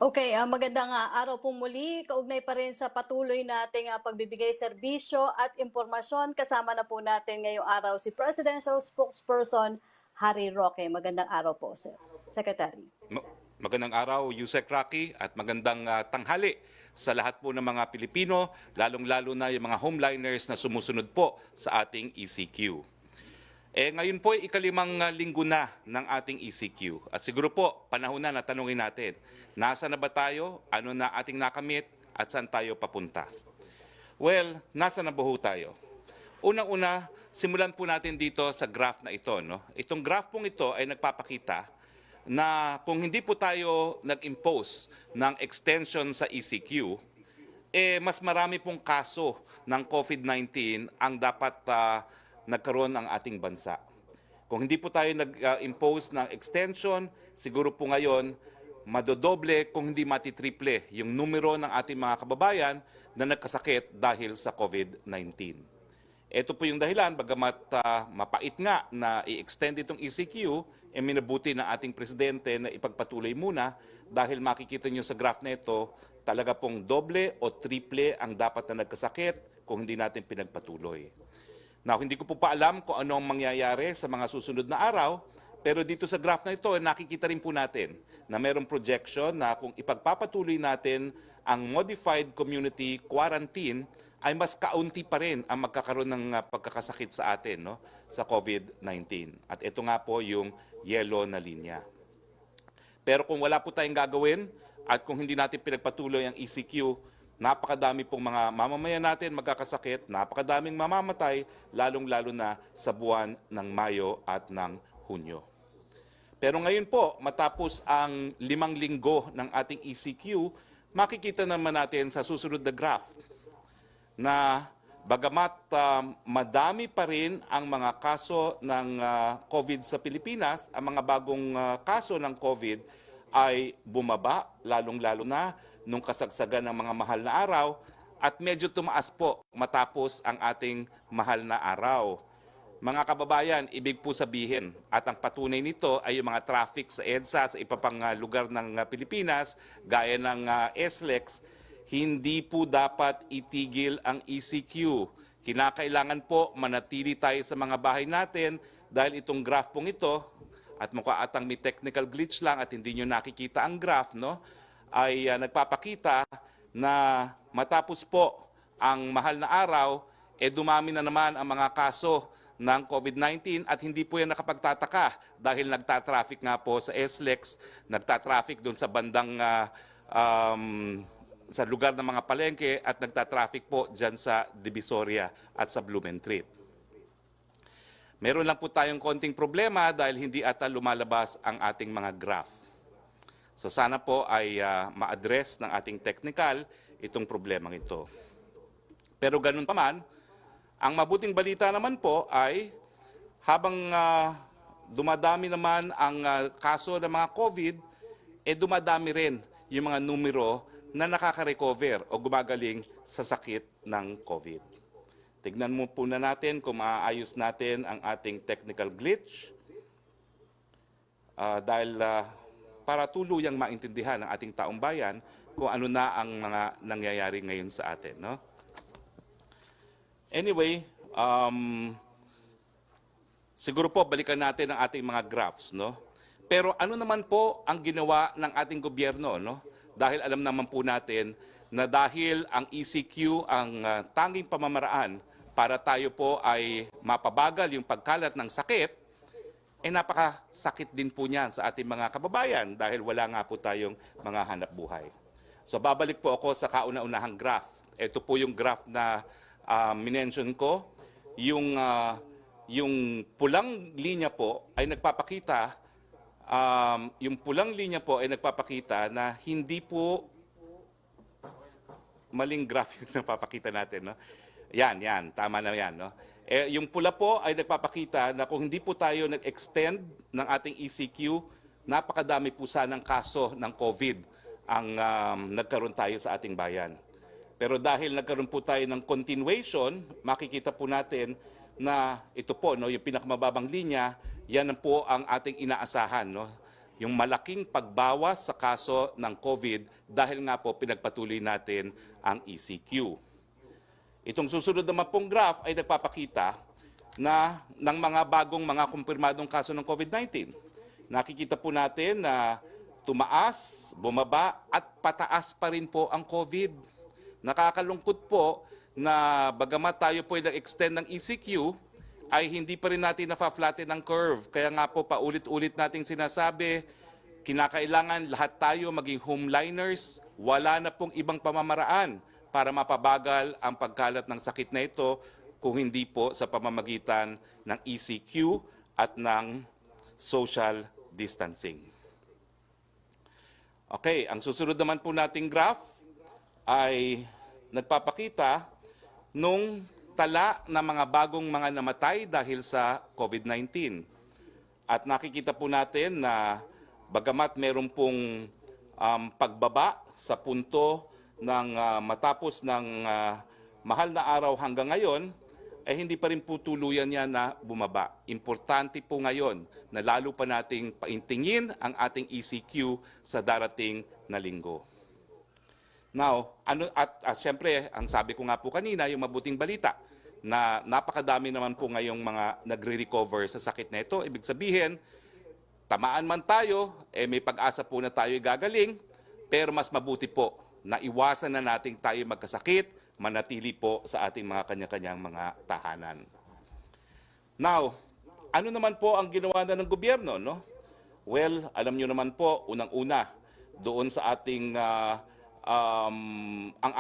Okay, magandang araw po muli. Kaugnay pa rin sa patuloy nating pagbibigay serbisyo at impormasyon, kasama na po natin ngayong araw si Presidential Spokesperson Harry Roque. Magandang araw po, Sir Secretary. Ma- Magandang araw, Yusek Rocky, at magandang tanghali sa lahat po ng mga Pilipino, lalong-lalo na yung mga homeliners na sumusunod po sa ating ECQ. Ngayon po ay ikalimang linggo na ng ating ECQ. At siguro po, panahon na tanungin natin, nasa na ba tayo, ano na ating nakamit, at saan tayo papunta? Well, nasa na ba ho tayo? Unang-una, simulan po natin dito sa graph na ito. No? Itong graph pong ito ay nagpapakita na kung hindi po tayo nag-impose ng extension sa ECQ, mas marami pong kaso ng COVID-19 ang dapat nagkaroon ng ating bansa. Kung hindi po tayo nag-impose ng extension, siguro po ngayon, madodoble kung hindi matitriple yung numero ng ating mga kababayan na nagkasakit dahil sa COVID-19. Ito po yung dahilan, bagamat mapait nga na i-extend itong ECQ, minabuti ng ating presidente na ipagpatuloy muna dahil makikita nyo sa graph na ito, talaga pong doble o triple ang dapat na nagkasakit kung hindi natin pinagpatuloy. Now, hindi ko po pa alam kung ano ang mangyayari sa mga susunod na araw, pero dito sa graph na ito, nakikita rin po natin na mayroong projection na kung ipagpapatuloy natin ang modified community quarantine, ay mas kaunti pa rin ang magkakaroon ng pagkakasakit sa atin, no, sa COVID-19. At ito nga po yung yellow na linya. Pero kung wala po tayong gagawin at kung hindi natin pinagpatuloy ang ECQ, napakadami pong mga mamamayan natin magkakasakit, napakadaming mamamatay, lalong-lalo na sa buwan ng Mayo at ng Hunyo. Pero ngayon po, matapos ang 5 linggo ng ating ECQ, makikita naman natin sa susunod na graph na bagamat madami pa rin ang mga kaso ng COVID sa Pilipinas, ang mga bagong kaso ng COVID ay bumaba, lalong-lalo na nung kasagsagan ng mga mahal na araw, at medyo tumaas po matapos ang ating mahal na araw. Mga kababayan, ibig po sabihin, at ang patunay nito ay yung mga traffic sa EDSA at sa iba pang lugar ng Pilipinas, gaya ng SLEX, hindi po dapat itigil ang ECQ. Kinakailangan po manatili tayo sa mga bahay natin dahil itong graph pong ito, at mukha atang may technical glitch lang at hindi nyo nakikita ang graph, no, ay nagpapakita na matapos po ang mahal na araw, dumami na naman ang mga kaso ng COVID-19 at hindi po yan nakapagtataka dahil nagtatraffic nga po sa SLEX, nagtatraffic doon sa bandang sa lugar ng mga palengke at nagtatraffic po dyan sa Divisoria at sa Blumentritt. Meron lang po tayong konting problema dahil hindi ata lumalabas ang ating mga graph. So sana po ay ma-address ng ating technical itong problemang ito. Pero ganun pa man, ang mabuting balita naman po ay habang dumadami naman ang kaso ng mga COVID, dumadami rin yung mga numero na nakaka-recover o gumagaling sa sakit ng COVID. Tignan mo po na natin kung maaayos natin ang ating technical glitch dahil para tuluyang maintindihan ng ating taong bayan kung ano na ang mga nangyayari ngayon sa atin. No? Anyway, siguro po balikan natin ang ating mga graphs. No? Pero ano naman po ang ginawa ng ating gobyerno? No? Dahil alam naman po natin na dahil ang ECQ ang tanging pamamaraan para tayo po ay mapabagal yung pagkalat ng sakit, napakasakit din po niyan sa ating mga kababayan dahil wala nga po tayong mga hanap buhay. So babalik po ako sa kauna-unahang graph. Ito po yung graph na minention ko. Yung pulang linya po ay nagpapakita na hindi po maling graph yung napapakita natin, no? Yan, tama na yan, no? Yung pula po ay nagpapakita na kung hindi po tayo nag-extend ng ating ECQ, napakadami po sanang kaso ng COVID ang nagkaroon tayo sa ating bayan. Pero dahil nagkaroon po tayo ng continuation, makikita po natin na ito po, no, yung pinakamababang linya, yan po ang ating inaasahan, no? yung malaking pagbawas sa kaso ng COVID dahil nga po pinagpatuloy natin ang ECQ. Itong susunod naman pong graph ay nagpapakita na ng mga bagong mga kumpirmadong kaso ng COVID-19. Nakikita po natin na tumaas, bumaba at pataas pa rin po ang COVID. Nakakalungkot po na bagamat tayo po ay nag-extend ng ECQ, ay hindi pa rin natin nafa-flatten ang curve. Kaya nga po paulit-ulit nating sinasabi, kinakailangan lahat tayo maging homeliners, wala na pong ibang pamamaraan para mapabagal ang pagkalat ng sakit na ito kung hindi po sa pamamagitan ng ECQ at ng social distancing. Okay, ang susunod naman po nating graph ay nagpapakita nung tala ng mga bagong mga namatay dahil sa COVID-19. At nakikita po natin na bagamat meron pong pagbaba sa punto ng matapos ng mahal na araw hanggang ngayon, ay hindi pa rin po tuluyan yan na bumaba. Importante po ngayon na lalo pa nating paintingin ang ating ECQ sa darating na linggo. Now, siyempre, ang sabi ko nga po kanina, yung mabuting balita, na napakadami naman po ngayong mga nagre-recover sa sakit na ito. Ibig sabihin, tamaan man tayo, may pag-asa po na tayo gagaling, pero mas mabuti po na iwasan na nating tayo magkasakit, manatili po sa ating mga kanya-kanyang mga tahanan. Now, ano naman po ang ginawa na ng gobyerno, no? Well, alam nyo naman po, unang-una, doon sa ating ang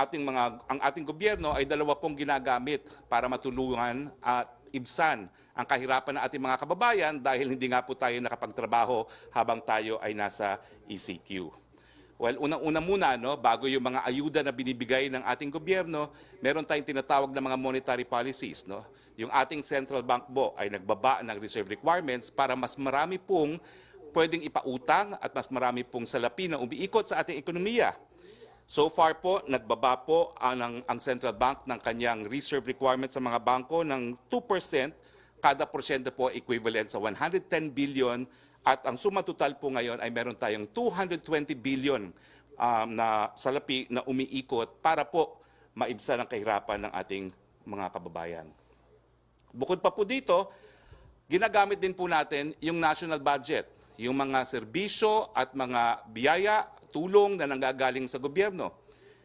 ating gobyerno ay dalawa pong ginagamit para matulungan at ibsan ang kahirapan ng ating mga kababayan dahil hindi nga po tayo nakapagtrabaho habang tayo ay nasa ECQ. Well, unang-una muna, no, bago yung mga ayuda na binibigay ng ating gobyerno, meron tayong tinatawag na mga monetary policies. No? Yung ating central bank po ay nagbaba ng reserve requirements para mas marami pong pwedeng ipautang at mas marami pong salapi na umiikot sa ating ekonomiya. So far po, nagbaba po ang central bank ng kanyang reserve requirement sa mga bangko ng 2%, kada porsyento po equivalent sa 110 billion at ang suma total po ngayon ay meron tayong 220 billion na salapi na umiikot para po maibsan ang kahirapan ng ating mga kababayan. Bukod pa po dito, ginagamit din po natin yung national budget, yung mga serbisyo at mga biyaya, tulong na nanggagaling sa gobyerno.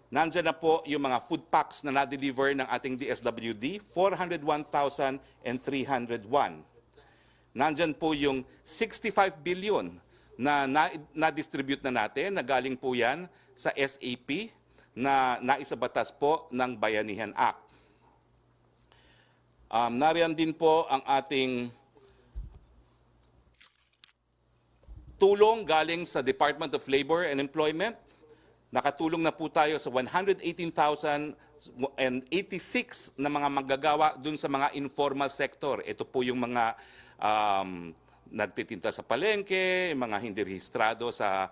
Nandiyan na po yung mga food packs na na-deliver ng ating DSWD, 401,301. Nandiyan po yung 65 billion na na-distribute na natin, na galing po yan sa SAP na naisabatas po ng Bayanihan Act. Nariyan din po ang ating tulong galing sa Department of Labor and Employment. Nakatulong na po tayo sa 118,086 na mga manggagawa dun sa mga informal sector. Ito po yung mga nagtitinta sa palengke, mga hindi rehistrado sa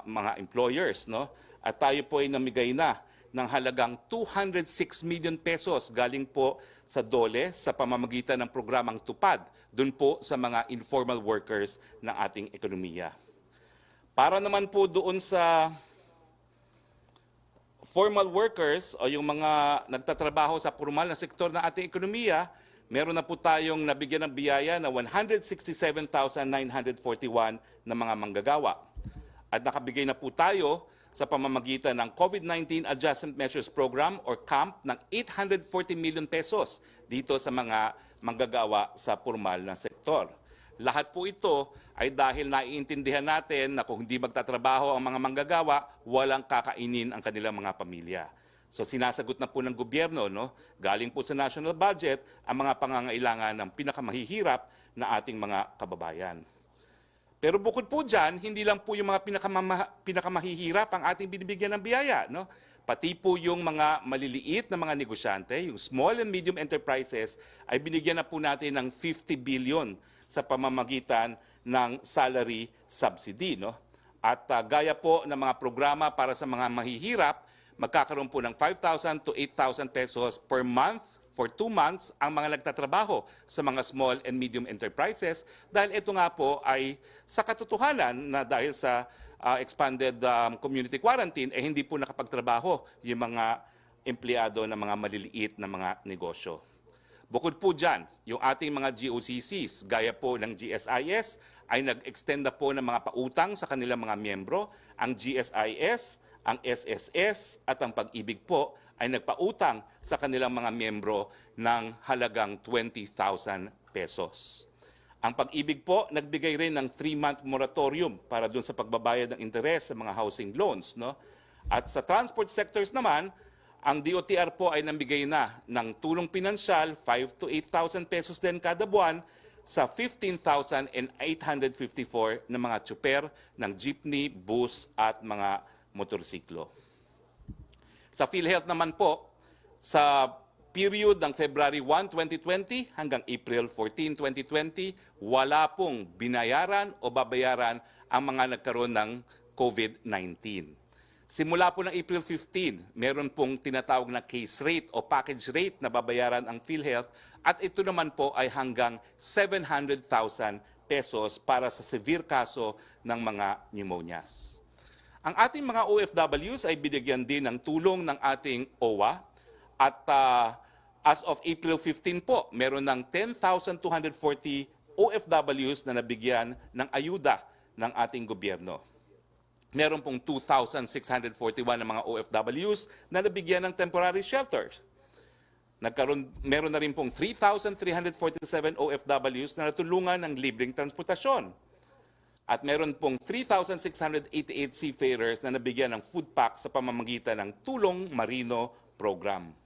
mga employers. No? At tayo po ay namigay na ng halagang 206 million pesos galing po sa DOLE sa pamamagitan ng programang TUPAD, dun po sa mga informal workers ng ating ekonomiya. Para naman po doon sa formal workers o yung mga nagtatrabaho sa formal na sektor ng ating ekonomiya, meron na po tayong nabigyan ng biyaya na 167,941 na mga manggagawa. At nakabigay na po tayo sa pamamagitan ng COVID-19 Adjustment Measures Program or CAMP ng 840 million pesos dito sa mga manggagawa sa formal na sektor. Lahat po ito ay dahil naiintindihan natin na kung hindi magtatrabaho ang mga manggagawa, walang kakainin ang kanilang mga pamilya. So sinasagot na po ng gobyerno, no? Galing po sa national budget ang mga pangangailangan ng pinakamahihirap na ating mga kababayan. Pero bukod po dyan, hindi lang po yung mga pinakamahihirap ang ating binibigyan ng biyaya. No? Pati po yung mga maliliit na mga negosyante, yung small and medium enterprises, ay binigyan na po natin ng 50 billion sa pamamagitan ng salary subsidy. No? At gaya po ng mga programa para sa mga mahihirap, magkakaroon po ng 5,000 to 8,000 pesos per month for 2 months ang mga nagtatrabaho sa mga small and medium enterprises dahil ito nga po ay sa katotohanan na dahil sa expanded community quarantine hindi po nakapagtrabaho yung mga empleyado ng mga maliliit na mga negosyo. Bukod po dyan, yung ating mga GOCCs, gaya po ng GSIS, ay nag-extend na po ng mga pautang sa kanilang mga miyembro. Ang GSIS, ang SSS at ang Pag-ibig po ay nagpautang sa kanilang mga miyembro ng halagang 20,000 pesos. Ang Pag-ibig po, nagbigay rin ng 3-month moratorium para dun sa pagbabayad ng interes sa mga housing loans. No? At sa transport sectors naman, ang DOTR po ay nambigay na ng tulong pinansyal, 5,000 to 8,000 pesos din kada buwan sa 15,854 na mga tsuper ng jeepney, bus at mga motorsiklo. Sa PhilHealth naman po, sa period ng February 1, 2020 hanggang April 14, 2020, wala pong binayaran o babayaran ang mga nagkaroon ng COVID-19. Simula po ng April 15, meron pong tinatawag na case rate o package rate na babayaran ang PhilHealth at ito naman po ay hanggang 700,000 pesos para sa severe kaso ng mga pneumonias. Ang ating mga OFWs ay binigyan din ng tulong ng ating OWA at as of April 15 po, meron ng 10,240 OFWs na nabigyan ng ayuda ng ating gobyerno. Meron pong 2,641 na mga OFWs na nabigyan ng temporary shelters. Meron na rin pong 3,347 OFWs na natulungan ng libreng transportasyon. At meron pong 3,688 seafarers na nabigyan ng food pack sa pamamagitan ng Tulong Marino Program.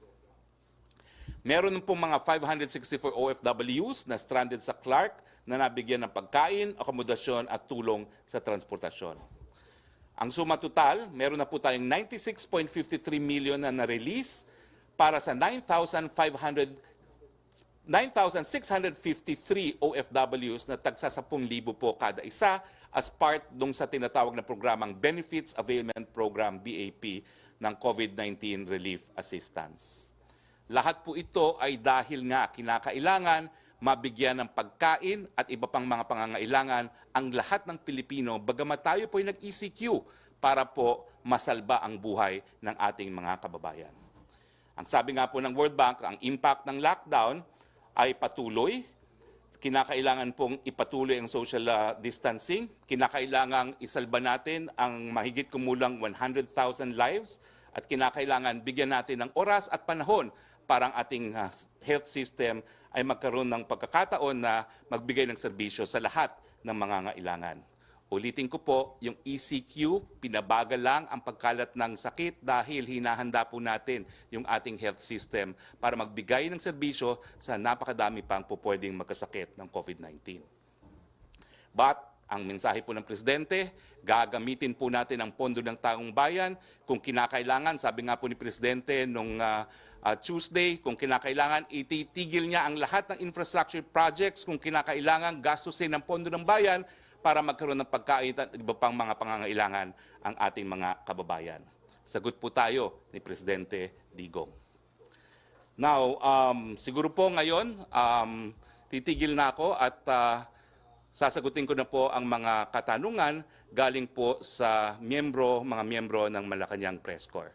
Meron pong mga 564 OFWs na stranded sa Clark na nabigyan ng pagkain, akomodasyon at tulong sa transportasyon. Ang suma total, meron na po tayong 96.53 million na na-release para sa 9,653 OFWs na tagsa 10,000 po kada isa as part dong sa tinatawag na programang Benefits Availment Program, BAP, ng COVID-19 Relief Assistance. Lahat po ito ay dahil nga kinakailangan mabigyan ng pagkain at iba pang mga pangangailangan ang lahat ng Pilipino bagamat tayo po ay nag-ECQ para po masalba ang buhay ng ating mga kababayan. Ang sabi nga po ng World Bank, ang impact ng lockdown ay patuloy. Kinakailangan pong ipatuloy ang social distancing. Kinakailangan isalba natin ang mahigit kumulang 100,000 lives at kinakailangan bigyan natin ng oras at panahon para ang ating health system ay magkaroon ng pagkakataon na magbigay ng serbisyo sa lahat ng mga ngailangan. Ulitin ko po, yung ECQ, pinabagal lang ang pagkalat ng sakit dahil hinahanda po natin yung ating health system para magbigay ng serbisyo sa napakadami pang po pwedeng magkasakit ng COVID-19. But, ang mensahe po ng Presidente, gagamitin po natin ang pondo ng taong bayan kung kinakailangan. Sabi nga po ni Presidente nung Tuesday, kung kinakailangan, ititigil niya ang lahat ng infrastructure projects kung kinakailangan gastusin ng pondo ng bayan para magkaroon ng pagkain at iba pang mga pangangailangan ang ating mga kababayan. Sagot po tayo ni Presidente Digong. Now, siguro po ngayon, titigil na ako at sasagutin ko na po ang mga katanungan galing po sa mga miyembro ng Malacanang Press Corps.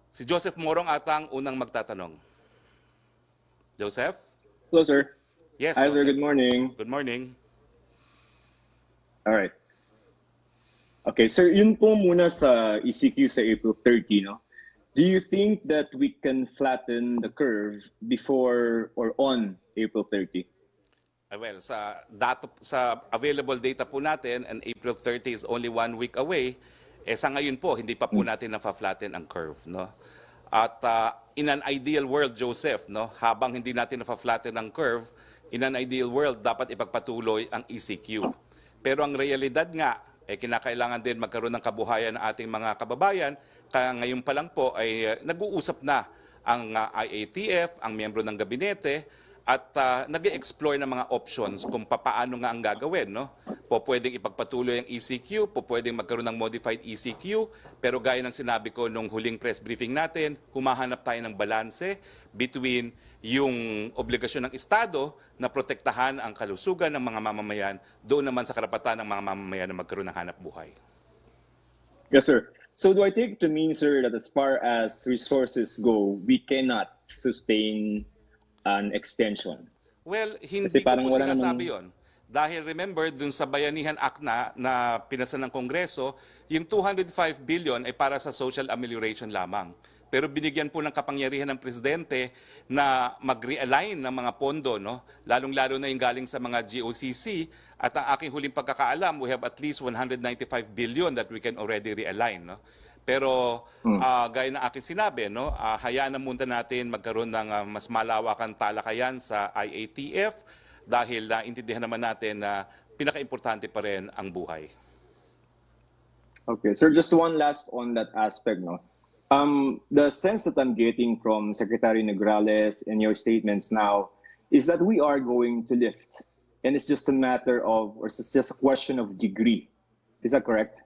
Si Joseph Morong atang unang magtatanong. Joseph? Hello, sir. Yes, Hi, sir. Joseph. Good morning. Good morning. All right. Okay, sir, yun po muna sa ECQ sa April 30, no? Do you think that we can flatten the curve before or on April 30? Well, sa available data po natin, and April 30 is only 1 week away, sa ngayon po, hindi pa po natin na-flatten ang curve. No? At in an ideal world, Joseph, no, habang hindi natin na-flatten ang curve, in an ideal world, dapat ipagpatuloy ang ECQ. Pero ang realidad nga, kinakailangan din magkaroon ng kabuhayan ng ating mga kababayan. Kaya ngayon pa lang po ay nag-uusap na ang IATF, ang miyembro ng gabinete, at nag-e-explore ng mga options kung paano nga ang gagawin. No? po pwedeng ipagpatuloy ang ECQ, po pwedeng magkaroon ng modified ECQ, pero gaya ng sinabi ko nung huling press briefing natin, humahanap tayo ng balanse between yung obligasyon ng Estado na protektahan ang kalusugan ng mga mamamayan, doon naman sa karapatan ng mga mamamayan na magkaroon ng hanap buhay. Yes, sir. So do I take it to mean, sir, that as far as resources go, we cannot sustain an extension? Well, hindi Kasi ko parang po wala sinasabi namang- yon. Dahil remember, dun sa Bayanihan Act na pinasa ng Kongreso, yung 205 billion ay para sa social amelioration lamang. Pero binigyan po ng kapangyarihan ng Presidente na mag-realign ng mga pondo, no? Lalong-lalo na yung galing sa mga GOCC. At ang aking huling pagkakaalam, we have at least 195 billion that we can already realign, no? Pero gaya ng aking sinabi, no, hayaan na muna natin magkaroon ng mas malawakang talakayan sa IATF dahil naintindihan naman natin na pinaka-importante pa rin ang buhay. Okay, sir, just one last on that aspect, no? The sense that I'm getting from Secretary Negrales in your statements now is that we are going to lift, and it's just a matter of, or it's just a question of degree. Is that correct?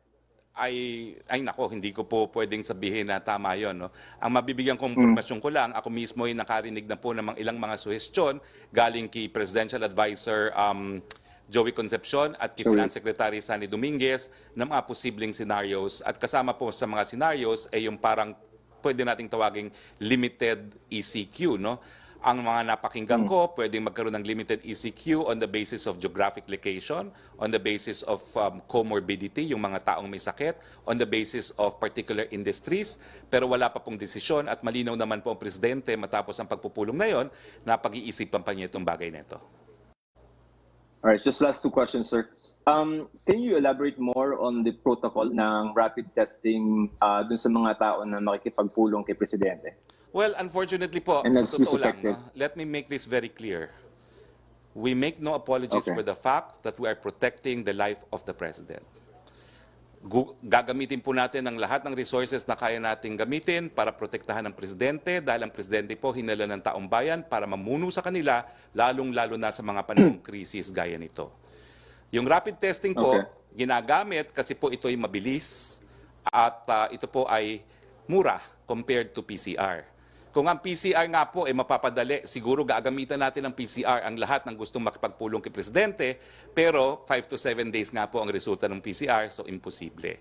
Ay nako, hindi ko po pwedeng sabihin na tama yon, no? Ang mabibigyan kong impormasyon ko lang, ako mismo ay nakarinig na po ng ilang mga suhestyon galing kay Presidential Advisor Joey Concepcion at kay Finance Secretary Sunny Dominguez ng mga posibleng scenarios. At kasama po sa mga scenarios ay yung parang pwede nating tawaging limited ECQ, no? Ang mga napakinggan ko, pwedeng magkaroon ng limited ECQ on the basis of geographic location, on the basis of comorbidity, yung mga taong may sakit, on the basis of particular industries, pero wala pa pong desisyon at malinaw naman po ang Presidente matapos ang pagpupulong na yon na pag-iisipan pa niya itong bagay na ito. All right, just last two questions, sir. Can you elaborate more on the protocol ng rapid testing dun sa mga tao na makikipagpulong kay Presidente? Well, unfortunately po, And sa that's totoo lang, suspected. no, let me make this very clear. We make no apologies Okay. for the fact that we are protecting the life of the President. Gagamitin po natin ang lahat ng resources na kaya nating gamitin para protektahan ang Presidente dahil ang Presidente po hinala ng taong bayan para mamuno sa kanila, lalong-lalo na sa mga panahong krisis gaya nito. Yung rapid testing po, Okay. ginagamit kasi po ito ay mabilis at ito po ay mura compared to PCR. Kung ang PCR nga po ay mapapadali, siguro gagamitan natin ng PCR ang lahat ng gustong makipagpulong kay Presidente, pero 5 to 7 days nga po ang resulta ng PCR, so imposible.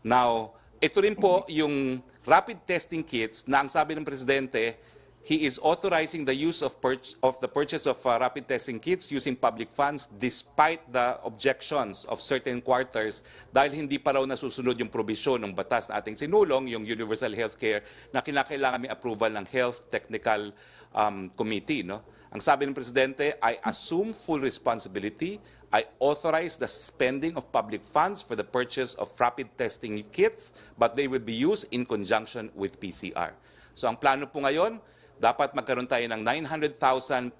Now, ito rin po yung rapid testing kits na ang sabi ng Presidente, he is authorizing the use of the purchase of rapid testing kits using public funds despite the objections of certain quarters dahil hindi pa raw nasusunod yung probisyon ng batas na ating sinulong, yung Universal Healthcare, na kinakailangan may approval ng Health Technical Committee. No? Ang sabi ng Presidente, I assume full responsibility. I authorize the spending of public funds for the purchase of rapid testing kits, but they will be used in conjunction with PCR. So ang plano po ngayon, dapat magkaroon tayo ng 900,000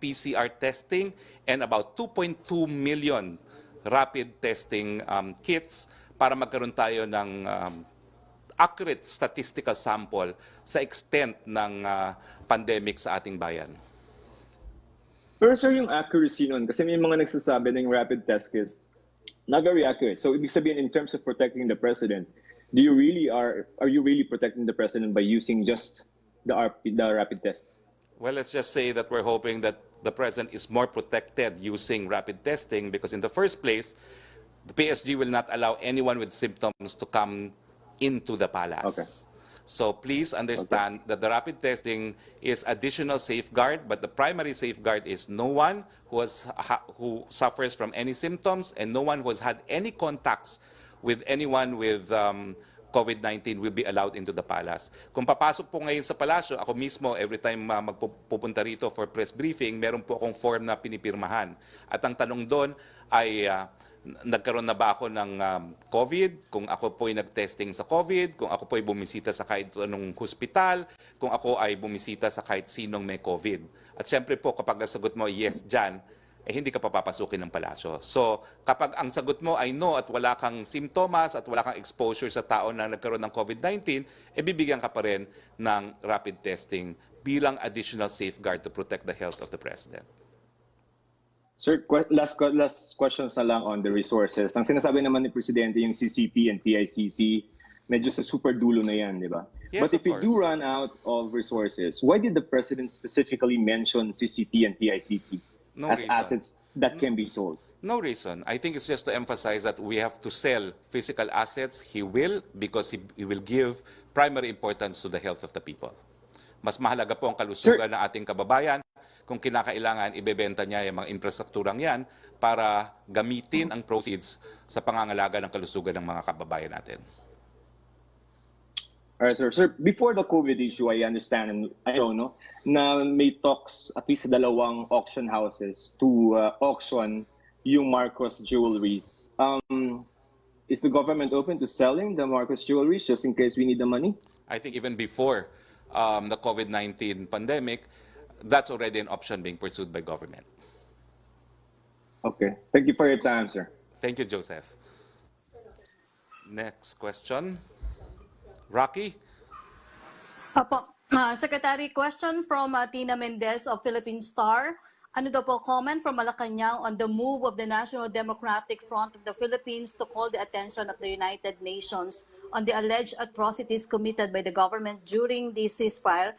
PCR testing and about 2.2 million rapid testing kits para magkaroon tayo ng accurate statistical sample sa extent ng pandemic sa ating bayan. Pero sir, yung accuracy nun, kasi may mga nagsasabi ng rapid test kits, not very accurate. So ibig sabihin, in terms of protecting the President, are you really protecting the President by using just the rapid tests? Well, let's just say that we're hoping that the President is more protected using rapid testing because in the first place, the PSG will not allow anyone with symptoms to come into the palace. Okay. So please understand that the rapid testing is additional safeguard, but the primary safeguard is no one who suffers from any symptoms and no one who has had any contacts with anyone with COVID-19 will be allowed into the palace. Kung papasok po ngayon sa palasyo, ako mismo, every time magpupunta rito for press briefing, meron po akong form na pinipirmahan. At ang tanong doon ay, nagkaroon na ba ako ng COVID? Kung ako po ay nag-testing sa COVID? Kung ako po ay bumisita sa kahit anong hospital? Kung ako ay bumisita sa kahit sinong may COVID? At syempre po, kapag ang sagot mo, yes, dyan, hindi ka papapasukin ng palasyo. So, kapag ang sagot mo ay no at wala kang simptomas at wala kang exposure sa tao na nagkaroon ng COVID-19, bibigyan ka pa rin ng rapid testing bilang additional safeguard to protect the health of the President. Sir, last questions na lang on the resources. Ang sinasabi naman ni Presidente yung CCP and PICC, medyo sa super dulo na yan, di ba? Yes, But if of we do course. run out of resources, why did the President specifically mention CCP and PICC No as reason. assets that can be sold? No reason. I think it's just to emphasize that we have to sell physical assets. He will, because he will give primary importance to the health of the people. Mas mahalaga po ang kalusugan ng ating kababayan. Kung kinakailangan, ibebenta niya yung mga infrastrukturang yan para gamitin ang proceeds sa pangangalaga ng kalusugan ng mga kababayan natin. All right, sir. Sir, before the COVID issue, I understand and I know, no, na may talks at least sa dalawang auction houses to auction yung Marcos jewelries. Is the government open to selling the Marcos jewelries just in case we need the money? I think even before the COVID-19 pandemic, that's already an option being pursued by government. Okay. Thank you for your time, sir. Thank you, Joseph. Next question. Rocky? Opo. Secretary, question from Tina Mendez of Philippine Star. Ano daw po comment from Malacanang on the move of the National Democratic Front of the Philippines to call the attention of the United Nations on the alleged atrocities committed by the government during the ceasefire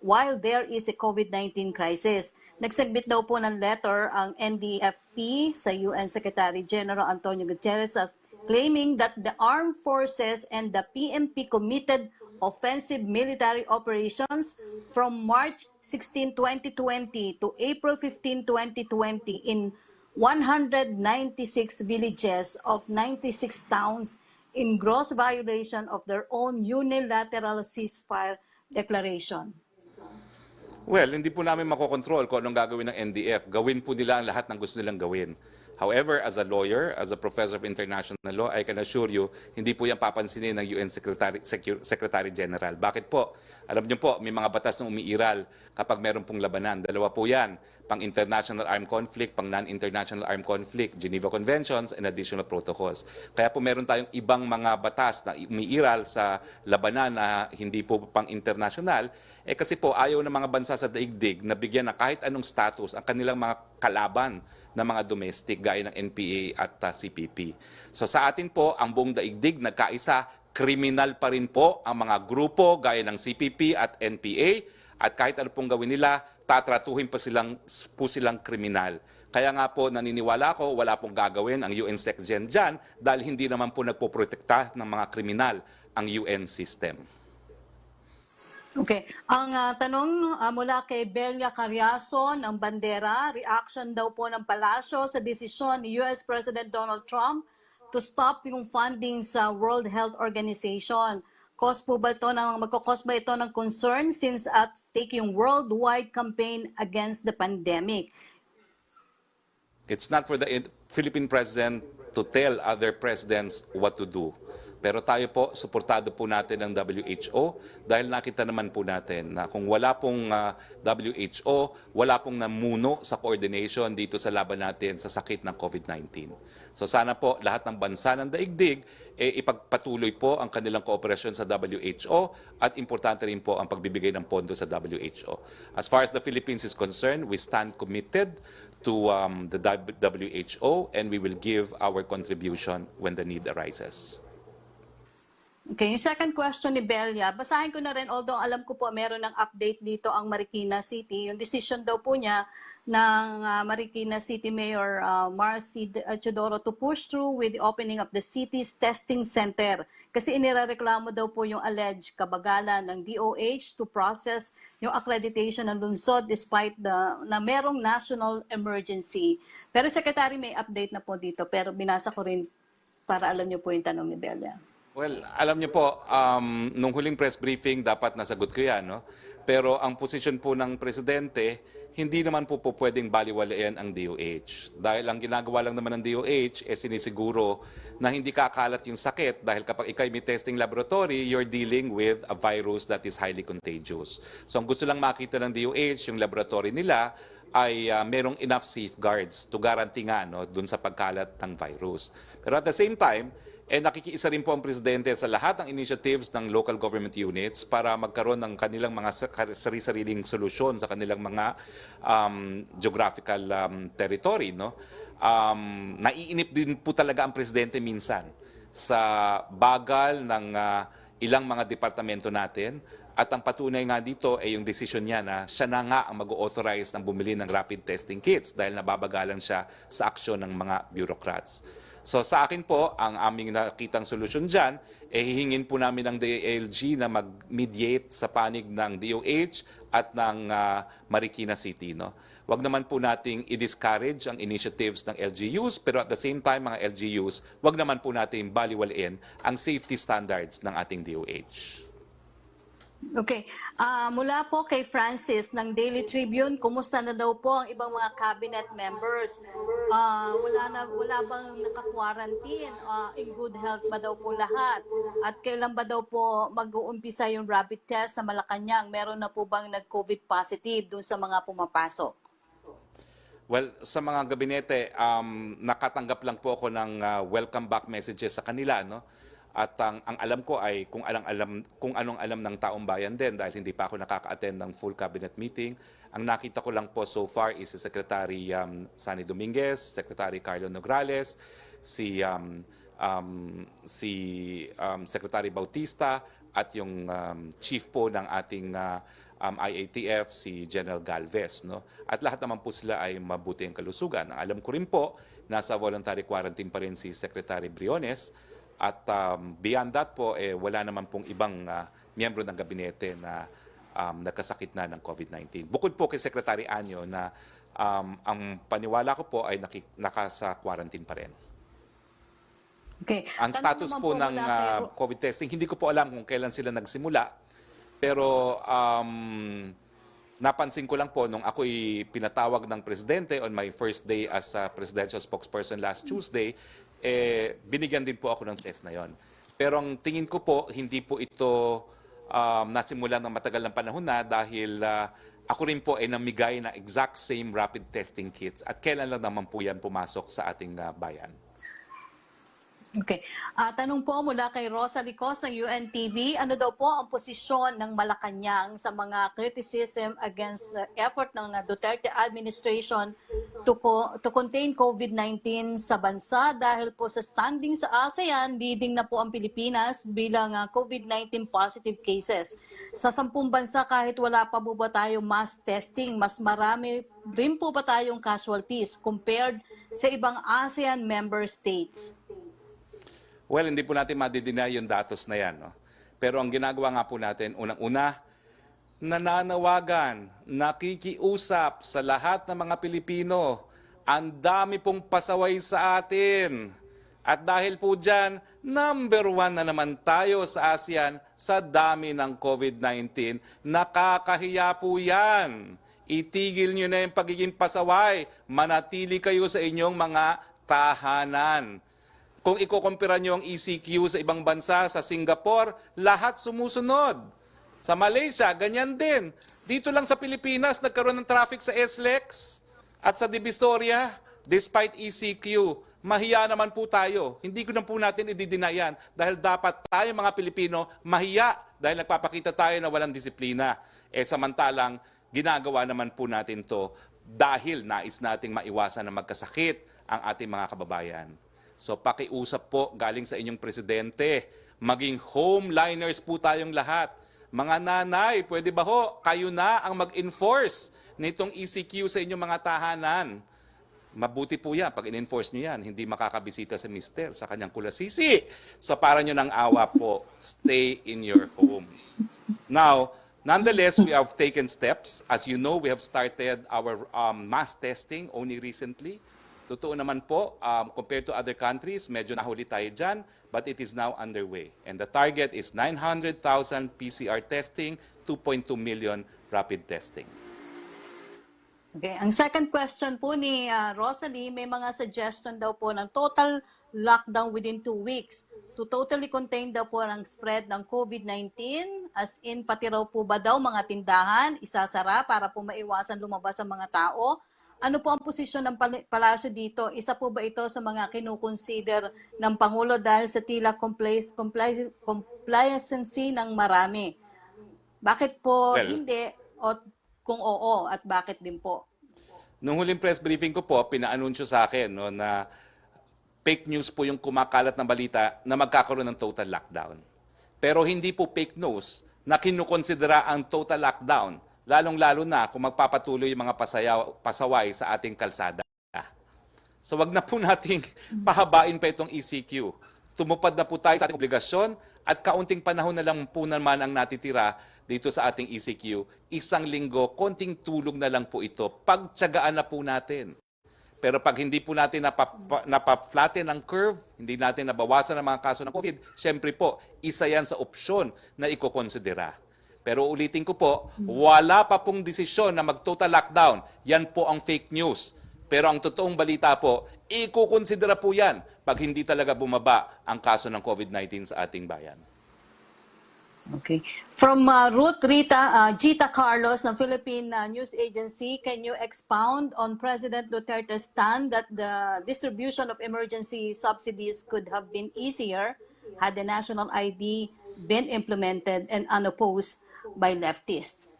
while there is a COVID-19 crisis. Nagsubmit daw po ng letter ang NDFP sa UN Secretary General Antonio Guterres claiming that the armed forces and the PMP committed offensive military operations from March 16, 2020 to April 15, 2020 in 196 villages of 96 towns in gross violation of their own unilateral ceasefire declaration. Well, hindi po namin makokontrol kung anong gagawin ng NDF. Gawin po nila ang lahat ng gusto nilang gawin. However, as a lawyer, as a professor of international law, I can assure you, hindi po yan papansinin ng UN Secretary General. Bakit po? Alam niyo po, may mga batas na umiiral kapag meron pong labanan. Dalawa po yan, pang-international armed conflict, pang-non-international armed conflict, Geneva Conventions, and additional protocols. Kaya po meron tayong ibang mga batas na umiiral sa labanan na hindi po pang-international. Kasi po ayaw ng mga bansa sa daigdig na bigyan na kahit anong status ang kanilang mga kalaban na mga domestic gaya ng NPA at CPP. So sa atin po, ang buong daigdig nagkaisa, kriminal pa rin po ang mga grupo gaya ng CPP at NPA at kahit ano pong gawin nila, tatratuhin pa silang kriminal. Kaya nga po naniniwala ako, wala pong gagawin ang UN SecGen dyan dahil hindi naman po nagpoprotekta ng mga kriminal ang UN system. Okay. Ang tanong mula kay Belia Carriazo ng Bandera, reaction daw po ng palasyo sa desisyon ni US President Donald Trump to stop yung funding sa World Health Organization. Magkakos ba ito ng concern since at stake yung worldwide campaign against the pandemic? It's not for the Philippine president to tell other presidents what to do. Pero tayo po, suportado po natin ang WHO dahil nakita naman po natin na kung wala pong WHO, wala pong namuno sa coordination dito sa laban natin sa sakit ng COVID-19. So sana po lahat ng bansa ng daigdig ipagpatuloy po ang kanilang kooperasyon sa WHO at importante rin po ang pagbibigay ng pondo sa WHO. As far as the Philippines is concerned, we stand committed to the WHO and we will give our contribution when the need arises. Okay, yung second question ni Belia, basahin ko na rin, although alam ko po meron ng update dito ang Marikina City. Yung decision daw po niya ng Marikina City Mayor Marcy Chodoro to push through with the opening of the city's testing center. Kasi inireklamo daw po yung alleged kabagalan ng DOH to process yung accreditation ng lungsod despite na merong national emergency. Pero Secretary, may update na po dito, pero binasa ko rin para alam niyo po yung tanong ni Belia. Well, alam niyo po, nung huling press briefing, dapat nasagot ko yan, no? Pero ang posisyon po ng presidente, hindi naman po pwedeng baliwalayan ang DOH. Dahil ang ginagawa lang naman ng DOH, sinisiguro na hindi kakalat yung sakit. Dahil kapag ikay may testing laboratory, you're dealing with a virus that is highly contagious. So ang gusto lang makita ng DOH, yung laboratory nila, ay merong enough safeguards to guarantee nga dun sa pagkalat ng virus. Pero at the same time, nakikiisa rin po ang Presidente sa lahat ng initiatives ng local government units para magkaroon ng kanilang mga sarili-sariling solusyon sa kanilang mga geographical territory. No? Naiinip din po talaga ang Presidente minsan sa bagal ng ilang mga departamento natin. At ang patunay nga dito ay yung decision niya na siya na nga ang mag-authorize ng bumili ng rapid testing kits dahil nababagalan siya sa aksyon ng mga bureaucrats. So sa akin po, ang aming nakitang solusyon dyan, hihingin po namin ng DILG na mag-mediate sa panig ng DOH at ng Marikina City. No? Wag naman po nating i-discourage ang initiatives ng LGUs, pero at the same time, mga LGUs, wag naman po nating baliwalain ang safety standards ng ating DOH. Okay. Mula po kay Francis ng Daily Tribune, kumusta na daw po ang ibang mga cabinet members? Wala bang naka-quarantine? In good health ba daw po lahat? At kailan ba daw po mag-uumpisa yung rapid test sa Malacanang? Meron na po bang nag-COVID positive dun sa mga pumapasok? Well, sa mga gabinete, nakatanggap lang po ako ng welcome back messages sa kanila, no? At ang alam ko ay kung anong alam ng taong bayan din dahil hindi pa ako nakaka-attend ng full cabinet meeting. Ang nakita ko lang po so far is si Secretary Sani Dominguez, Secretary Carlo Nograles, si Secretary Bautista at yung chief po ng ating IATF, si General Galvez. No? At lahat naman po sila ay mabuti ang kalusugan. Alam ko rin po, nasa voluntary quarantine pa rin si Secretary Briones. At beyond that po, wala naman pong ibang miyembro ng gabinete na nagkasakit na ng COVID-19. Bukod po kay Secretary Anyo na ang paniwala ko po ay nakasa quarantine pa rin. Okay. Ang status po ng COVID testing, hindi ko po alam kung kailan sila nagsimula. Pero napansin ko lang po nung ako'y pinatawag ng Presidente on my first day as presidential spokesperson last Tuesday, binigyan din po ako ng test na yon. Pero ang tingin ko po, hindi po ito nasimulan ng matagal ng panahon na dahil ako rin po ay namigay na exact same rapid testing kits at kailan lang naman po yan pumasok sa ating bayan. Okay. Tanong po mula kay Rosa Licos ng UNTV, ano daw po ang posisyon ng Malacanang sa mga criticism against the effort ng Duterte administration to contain COVID-19 sa bansa dahil po sa standing sa ASEAN, leading na po ang Pilipinas bilang COVID-19 positive cases. Sa 10 bansa kahit wala pa po ba tayong mass testing, mas marami rin po ba tayong casualties compared sa ibang ASEAN member states? Well, hindi po natin madideny yung datos na yan. No? Pero ang ginagawa nga po natin, unang-una, nananawagan, nakikiusap sa lahat ng mga Pilipino. Ang dami pong pasaway sa atin. At dahil po dyan, number 1 na naman tayo sa ASEAN sa dami ng COVID-19. Nakakahiya po yan. Itigil nyo na yung pagiging pasaway. Manatili kayo sa inyong mga tahanan. Kung ikukumpira nyo ang ECQ sa ibang bansa, sa Singapore, lahat sumusunod. Sa Malaysia, ganyan din. Dito lang sa Pilipinas, nagkaroon ng traffic sa SLEX at sa Divisoria, despite ECQ. Mahiya naman po tayo. Hindi ko na po natin i-deny dahil dapat tayo mga Pilipino mahiya dahil nagpapakita tayo na walang disiplina. Samantalang, ginagawa naman po natin to dahil nais nating maiwasan na magkasakit ang ating mga kababayan. So pakiusap po galing sa inyong presidente, maging homeliners po tayong lahat. Mga nanay, pwede ba ho, kayo na ang mag-enforce nitong ECQ sa inyong mga tahanan. Mabuti po yan, pag in-enforce nyo yan, hindi makakabisita si mister sa kanyang kulasisi. So para nyo ng awa po, stay in your homes. Now, nonetheless, we have taken steps. As you know, we have started our mass testing only recently. Totoo naman po, compared to other countries, medyo nahuli tayo dyan, but it is now underway. And the target is 900,000 PCR testing, 2.2 million rapid testing. Okay. Ang second question po ni Rosalie, may mga suggestion daw po ng total lockdown within 2 weeks to totally contain daw po ang spread ng COVID-19, as in pati raw po ba daw mga tindahan isasara para po maiwasan lumabas ang mga tao. Ano po ang posisyon ng palasyo dito? Isa po ba ito sa mga kinukonsider ng Pangulo dahil sa tila complacency ng marami? Bakit po Well, hindi? O kung oo, at bakit din po? nung huling press briefing ko po, pinaanunsyo sa akin no, na fake news po yung kumakalat na balita na magkakaroon ng total lockdown. Pero hindi po fake news na kinukonsidera ang total lockdown, lalong-lalo na kung magpapatuloy yung mga pasaway sa ating kalsada. So wag na po nating pahabain pa itong ECQ. Tumupad na po tayo sa ating obligasyon at kaunting panahon na lang po naman ang natitira dito sa ating ECQ. Isang linggo, konting tulog na lang po ito. Pagtiyagaan na po natin. Pero pag hindi po natin napa-flatten ang curve, hindi natin nabawasan ang mga kaso ng COVID, syempre po, isa yan sa opsyon na ikokonsidera. Pero ulitin ko po, wala pa pong desisyon na mag-total lockdown. Yan po ang fake news. Pero ang totoong balita po, ikukonsidera po yan pag hindi talaga bumaba ang kaso ng COVID-19 sa ating bayan. Okay. From Ruth Gita Carlos ng Philippine News Agency, can you expound on President Duterte's stand that the distribution of emergency subsidies could have been easier had the national ID been implemented and unopposed by leftists?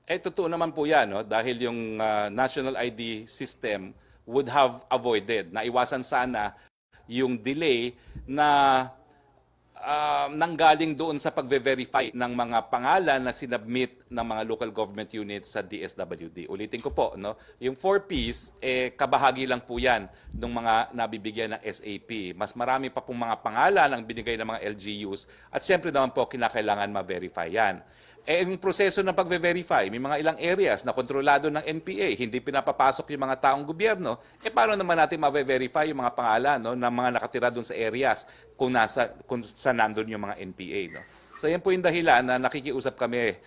Totoo naman po yan, no? Dahil yung national ID system would have avoided, naiwasan sana yung delay na nanggaling doon sa pagve-verify ng mga pangalan na sinubmit ng mga local government units sa DSWD. Ulitin ko po, no? Yung 4Ps, kabahagi lang po yan ng mga nabibigyan ng SAP. Mas marami pa pong mga pangalan ang binigay ng mga LGUs at syempre naman po kinakailangan ma-verify yan. Yung proseso ng pagve-verify, may mga ilang areas na kontrolado ng NPA, hindi pinapapasok yung mga taong gobyerno, paano naman natin ma-verify yung mga pangalan no, ng mga nakatira doon sa areas kung saan nandun yung mga NPA. No? So yan po yung dahilan na nakikiusap kami,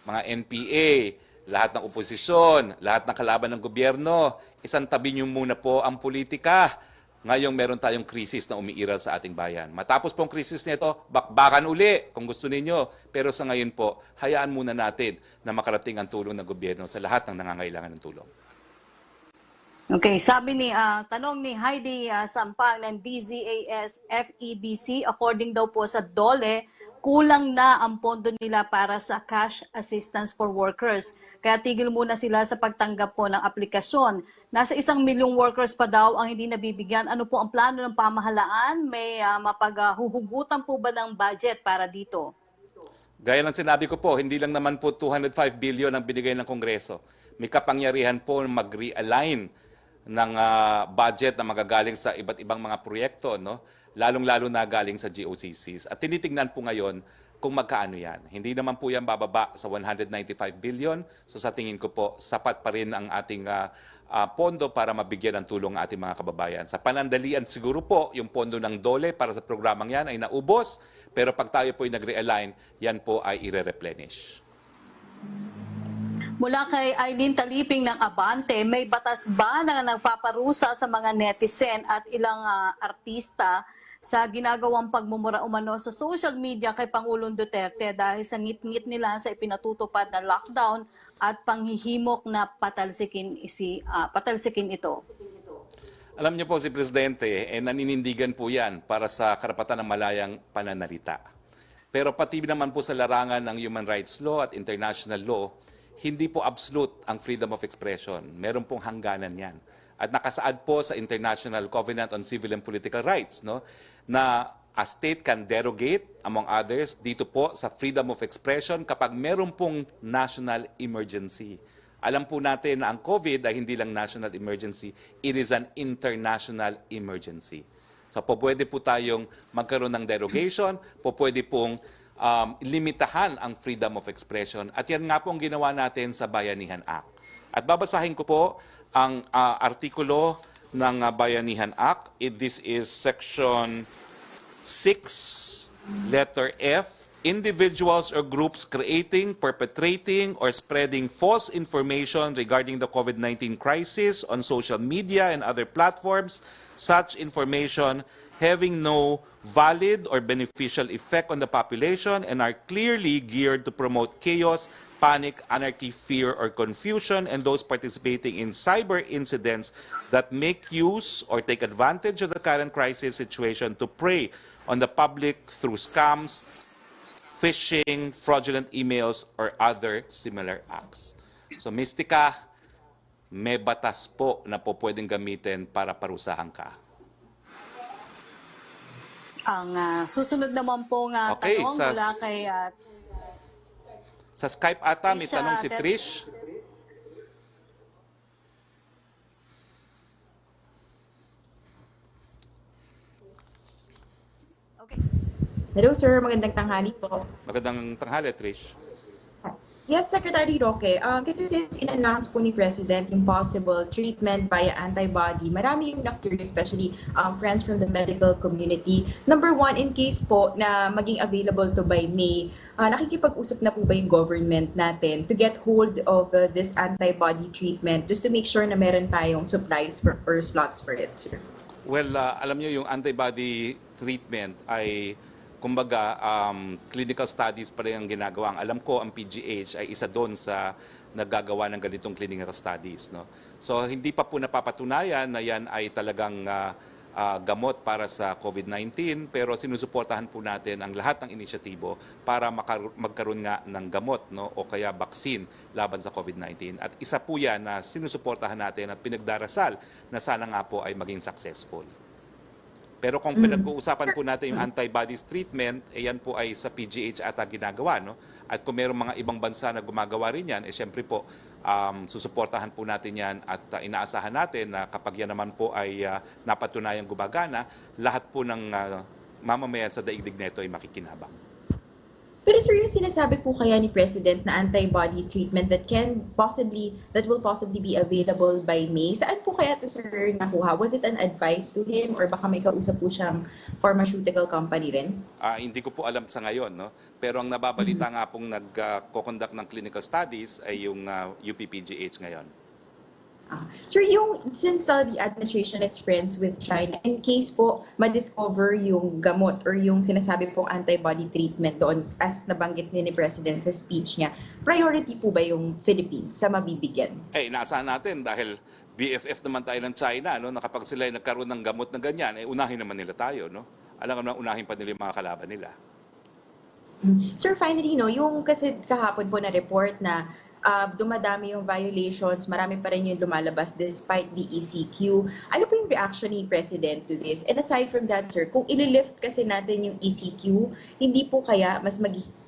mga NPA, lahat ng oposisyon, lahat ng kalaban ng gobyerno, isang tabi nyo muna po ang politika. Ngayong meron tayong krisis na umiiral sa ating bayan. Matapos pong krisis nito, bakbakan uli kung gusto ninyo. Pero sa ngayon po, hayaan muna natin na makarating ang tulong ng gobyerno sa lahat ng nangangailangan ng tulong. Okay, tanong ni Heidi Sampang ng DZAS FEBC, according daw po sa DOLE, kulang na ang pondo nila para sa cash assistance for workers. Kaya tigil muna sila sa pagtanggap po ng aplikasyon. Nasa 1 milyong workers pa daw ang hindi nabibigyan. Ano po ang plano ng pamahalaan? May mapaghuhugutan po ba ng budget para dito? Gaya ng sinabi ko po, hindi lang naman po 205 billion ang binigay ng Kongreso. May kapangyarihan po mag-realign ng budget na magagaling sa iba't ibang mga proyekto, no? Lalong-lalo na galing sa GOCCs. At tinitingnan po ngayon kung magkaano yan. Hindi naman po yan bababa sa 195 billion. So sa tingin ko po, sapat pa rin ang ating pondo para mabigyan ng tulong ang ating mga kababayan. Sa panandalian siguro po, yung pondo ng DOLE para sa programang yan ay naubos. Pero pag tayo po ay nag-realign, yan po ay i-replenish. Mula kay Eileen Taliping ng Abante, may batas ba na nagpaparusa sa mga netizen at ilang artista sa ginagawang pagmumura umano sa social media kay Pangulong Duterte dahil sa ngit-ngit nila sa ipinatutupad na lockdown at panghihimok na patalsikin ito? Alam niyo po si Presidente, naninindigan po yan para sa karapatan ng malayang pananalita. Pero pati naman po sa larangan ng human rights law at international law, hindi po absolute ang freedom of expression. Meron pong hangganan yan. At nakasaad po sa International Covenant on Civil and Political Rights, no, na a state can derogate, among others, dito po sa freedom of expression kapag meron pong national emergency. Alam po natin na ang COVID ay hindi lang national emergency, it is an international emergency. So po pwede po tayong magkaroon ng derogation, po pwede pong limitahan ang freedom of expression. At yan nga pong ginawa natin sa Bayanihan Act. At babasahin ko po ang artikulo ng Bayanihan Act. This is section 6, letter F. Individuals or groups creating, perpetrating, or spreading false information regarding the COVID-19 crisis on social media and other platforms, such information having no valid or beneficial effect on the population and are clearly geared to promote chaos, panic, anarchy, fear, or confusion, and those participating in cyber incidents that make use or take advantage of the current crisis situation to prey on the public through scams, phishing, fraudulent emails, or other similar acts. So, Mystica, may batas po na po pwedeng gamitin para parusahan ka. Ang susunod naman pong Okay, tanong mula kay sa Skype ata may Trish, tanong si Trish. okay. Hello sir, magandang tanghali po. Magandang tanghali, Trish. Yes, Secretary Roque. Kasi since in-announce po ni President yung possible treatment via antibody, marami yung na-curious, especially friends from the medical community. Number one, in case po na maging available to by May, nakikipag-usap na po ba yung government natin to get hold of this antibody treatment just to make sure na meron tayong supplies or slots for it, sir? Well, alam niyo yung antibody treatment ay kumbaga clinical studies pa rin ang ginagawa. Ang alam ko ang PGH ay isa doon sa naggagawa ng ganitong clinical studies, no. So hindi pa po napapatunayan na yan ay talagang gamot para sa COVID-19, pero sinusuportahan po natin ang lahat ng inisyatibo para magkaroon nga ng gamot, no, o kaya vaccine laban sa COVID-19. At isa po yan na sinusuportahan natin at pinagdarasal na sana nga po ay maging successful. Pero kung pinag-uusapan po natin yung antibodies treatment, yan po ay sa PGH ata ginagawa, no? At kung mayroong mga ibang bansa na gumagawa rin yan, syempre po, susuportahan po natin yan at inaasahan natin na kapag yan naman po ay napatunayang gumagana, lahat po ng mamamayan sa daigdig nito ay makikinabang. Pero sir, yung sinasabi po kaya ni President na antibody treatment that will possibly be available by May, saan po kaya ito sir nakuha? Was it an advice to him or baka may kausap po siyang pharmaceutical company rin? Hindi ko po alam sa ngayon, no? Pero ang nababalita nga pong nagko-conduct ng clinical studies ay yung UPPGH ngayon. Sir, since the administration is friends with China, in case po ma-discover yung gamot or yung sinasabi pong antibody treatment doon, as nabanggit ni President sa speech niya, priority po ba yung Philippines sa mabibigyan? Inaasahan natin dahil BFF naman tayo ng China, no? Na kapag sila ay nagkaroon ng gamot na ganyan, unahin naman nila tayo, no? Alam naman unahin pa nila yung mga kalaban nila. Sir, finally, no, yung kasi kahapon po na report na dumadami yung violations, marami pa rin yung lumalabas despite the ECQ. Ano po yung reaction ni President to this? And aside from that, sir, kung ililift kasi natin yung ECQ, hindi po kaya mas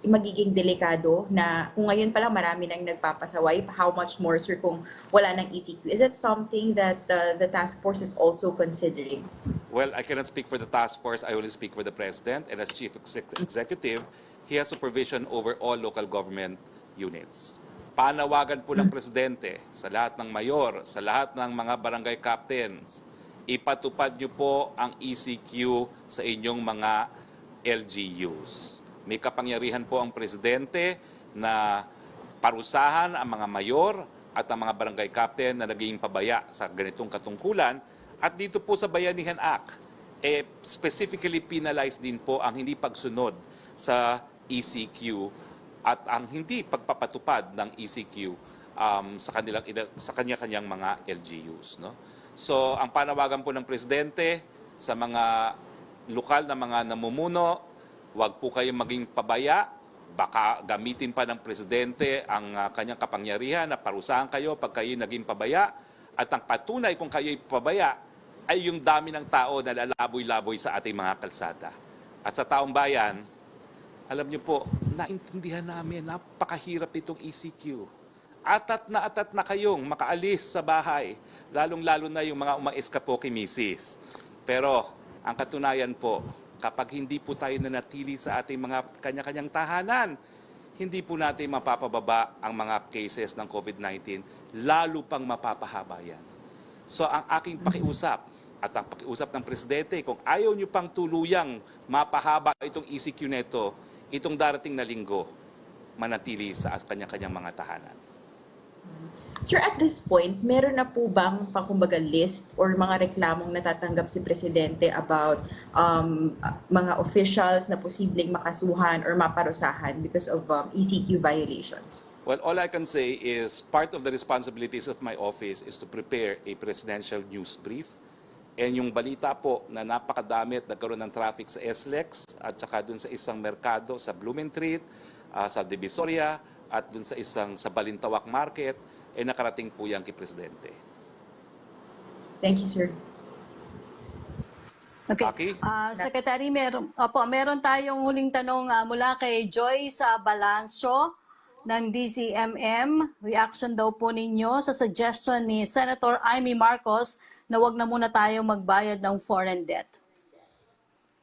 magiging delikado na kung ngayon pa lang marami nang nagpapasaway, how much more, sir, kung wala ng ECQ? Is that something that the task force is also considering? Well, I cannot speak for the task force. I only speak for the President. And as Chief Executive, he has supervision over all local government units. Panawagan po ng Presidente sa lahat ng mayor, sa lahat ng mga barangay captains, ipatupad niyo po ang ECQ sa inyong mga LGUs. May kapangyarihan po ang Presidente na parusahan ang mga mayor at ang mga barangay captain na naging pabaya sa ganitong katungkulan. At dito po sa Bayanihan Act, specifically penalized din po ang hindi pagsunod sa ECQ at ang hindi pagpapatupad ng ECQ sa kanya-kanyang mga LGUs, no? So, ang panawagan po ng Presidente sa mga lokal na mga namumuno, huwag po kayong maging pabaya, baka gamitin pa ng Presidente ang kanyang kapangyarihan na parusahan kayo pag kayo naging pabaya, at ang patunay kung kayo'y pabaya ay yung dami ng tao na lalaboy-laboy sa ating mga kalsada. At sa taong bayan, alam niyo po, naintindihan namin, napakahirap itong ECQ. Atat na kayong makaalis sa bahay, lalong-lalo na yung mga umais ka po kay Mrs. Pero ang katunayan po, kapag hindi po tayo nanatili sa ating mga kanya-kanyang tahanan, hindi po natin mapapababa ang mga cases ng COVID-19, lalo pang mapapahaba yan. So ang aking pakiusap at ang pakiusap ng Presidente, kung ayaw nyo pang tuluyang mapahaba itong ECQ neto, itong darating na linggo, manatili sa kanya-kanyang mga tahanan. Sir, at this point, meron na po bang kumbaga list or mga reklamong natatanggap si Presidente about mga officials na posibleng makasuhan or maparusahan because of ECQ violations? Well, all I can say is part of the responsibilities of my office is to prepare a presidential news brief. And yung balita po na napakadami at nagkaroon ng traffic sa SLEX at saka dun sa isang merkado sa Blumentritt, sa Divisoria at dun sa isang sa Balintawak Market, ay nakarating po yan kay Presidente. Thank you, sir. Okay. Aki? Secretary, meron tayong huling tanong mula kay Joyce Balancio ng DCMM. Reaction daw po ninyo sa suggestion ni Senator Amy Marcos na wag na muna tayong magbayad ng foreign debt.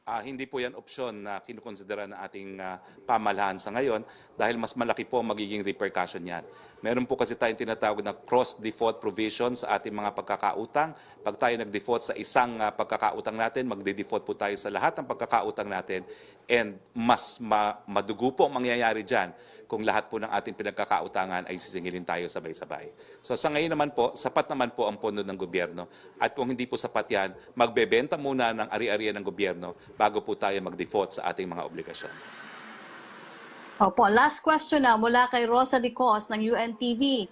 Hindi po yan opsyon na kinukonsidera ng ating pamahalaan sa ngayon dahil mas malaki po ang magiging repercussion yan. Meron po kasi tayong tinatawag na cross-default provision sa ating mga pagkakautang. Pag tayo nag-default sa isang pagkakautang natin, magde-default po tayo sa lahat ng pagkakautang natin and mas madugo po ang mangyayari dyan kung lahat po ng ating pinagkakautangan ay sisingilin tayo sabay-sabay. So sa ngayon naman po, sapat naman po ang pondo ng gobyerno. At kung hindi po sapat yan, magbebenta muna ng ari-arian ng gobyerno bago po tayo mag-default sa ating mga obligasyon. Opo, last question na mula kay Rosa Dicos ng UNTV.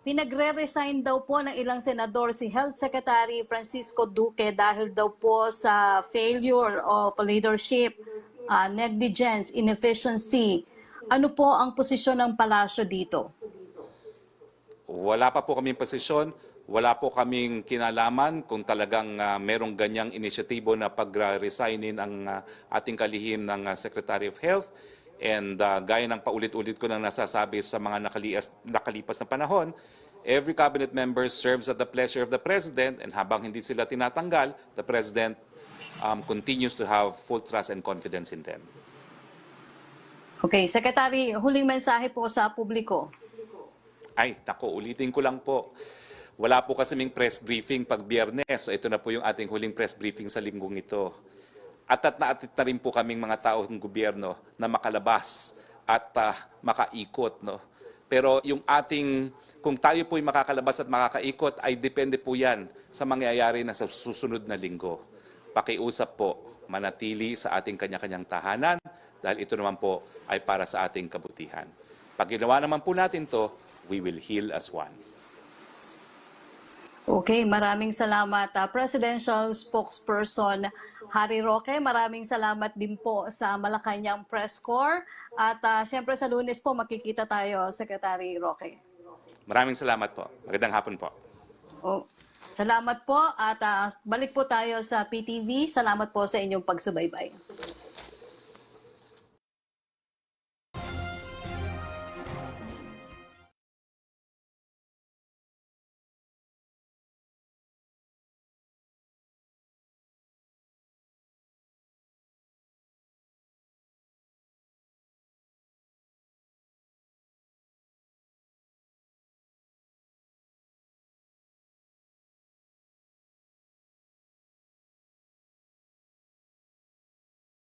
Pinagre-resign daw po ng ilang senador si Health Secretary Francisco Duque dahil daw po sa failure of leadership, negligence, inefficiency. Ano po ang posisyon ng palasyo dito? Wala pa po kaming posisyon, wala po kaming kinalaman kung talagang merong ganyang inisyatibo na pag-resignin ang ating kalihim ng Secretary of Health. And gaya ng paulit-ulit ko nang nasasabi sa mga nakalipas na panahon, every cabinet member serves at the pleasure of the President, and habang hindi sila tinatanggal, the President continues to have full trust and confidence in them. Okay, Secretary, huling mensahe po sa publiko. Ay, nako, ulitin ko lang po. Wala po kasi kaming press briefing pag Biyernes. So ito na po yung ating huling press briefing sa linggong ito. At na rin po kaming mga tao ng gobyerno na makalabas at makaikot. No? Pero yung kung tayo po'y makakalabas at makakaikot, ay depende po yan sa mangyayari na sa susunod na linggo. Pakiusap po, manatili sa ating kanya-kanyang tahanan dahil ito naman po ay para sa ating kabutihan. Pag ginawa naman po natin to, we will heal as one. Okay, maraming salamat. Presidential Spokesperson Harry Roque, maraming salamat din po sa Malacanang Press Corps. At siyempre sa Lunes po makikita tayo, Secretary Roque. Maraming salamat po. Magandang hapon po. Salamat po at balik po tayo sa PTV. Salamat po sa inyong pagsubaybay.